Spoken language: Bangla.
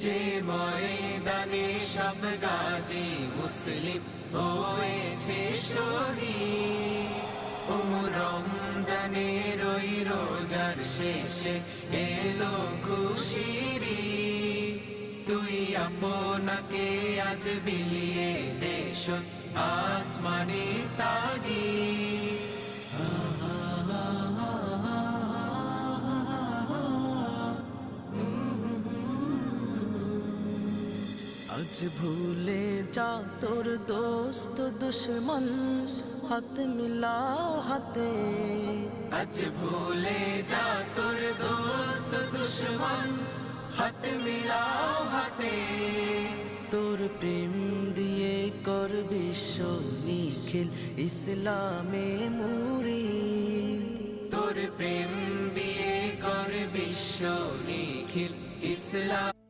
যে ময়দানে সব গাজী মুসলিম হয়েছে শহীদ। ও রমজানের ওই রোজার শেষে এলো খুশির ঈদ। তুই আপনাকে আজ বিলিয়ে দেশ আসমানি তাগিদ। আজ ভুলে যা তোর দোস্ত দুশ্মন, হাত মিলা হাতে। আজ ভুলে যা তোর দোস্ত দুশ্মন, হাত মিলাও হাতে। তোর প্রেম দিয়ে কর বিশ্ব নিখিল ইসলামে মুড়ি। তোর প্রেম দিয়ে কর বিশ্ব নিখিল ইসলাম।